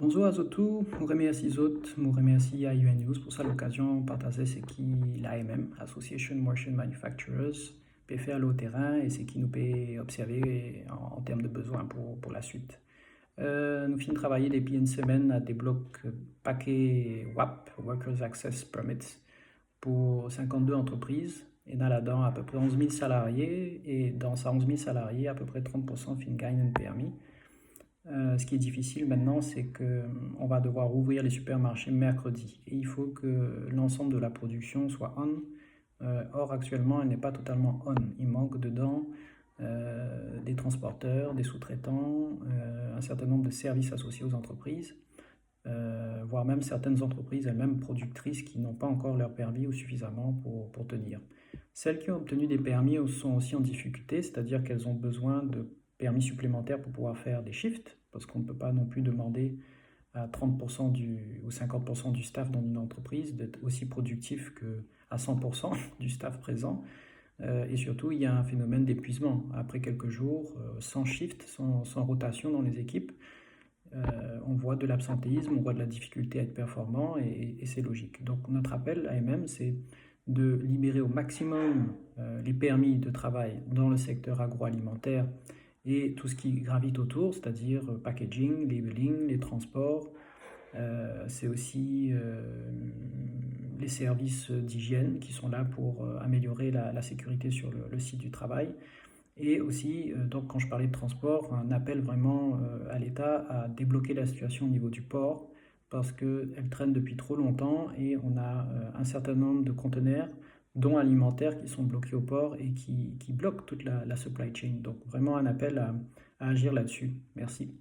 Bonjour à tous, je remercie Zot, je remercie à UN News pour cette occasion de partager ce qui l'AMM, Association Merchant Manufacturers, peut faire au terrain et ce qui nous peut observer en termes de besoins pour la suite. Nous finissons de travailler depuis une semaine à des blocs paquets WAP, Workers Access Permits, pour 52 entreprises. Et dans là-dedans, à peu près 11 000 salariés, et dans ces 11 000 salariés, à peu près 30% fin gagnent un permis. Ce qui est difficile maintenant, c'est qu'on va devoir ouvrir les supermarchés mercredi. Et il faut que l'ensemble de la production soit on. Or, actuellement, elle n'est pas totalement on. Il manque dedans des transporteurs, des sous-traitants, un certain nombre de services associés aux entreprises, voire même certaines entreprises elles-mêmes productrices qui n'ont pas encore leur permis ou suffisamment pour tenir. Celles qui ont obtenu des permis sont aussi en difficulté, c'est-à-dire qu'elles ont besoin de permis supplémentaires pour pouvoir faire des shifts, parce qu'on ne peut pas non plus demander à 30% ou 50% du staff dans une entreprise d'être aussi productif qu'à 100% du staff présent. Et surtout, il y a un phénomène d'épuisement. Après quelques jours, sans shift, sans rotation dans les équipes, on voit de l'absentéisme, on voit de la difficulté à être performant et c'est logique. Donc notre appel à MM, c'est de libérer au maximum les permis de travail dans le secteur agroalimentaire et tout ce qui gravite autour, c'est-à-dire packaging, labeling, les transports. C'est aussi les services d'hygiène qui sont là pour améliorer la sécurité sur le site du travail. Et aussi, donc quand je parlais de transport, un appel vraiment à l'État à débloquer la situation au niveau du port parce qu'elle traîne depuis trop longtemps et on a un certain nombre de conteneurs, dont alimentaires, qui sont bloqués au port et qui bloquent toute la supply chain. Donc vraiment un appel à agir là-dessus. Merci.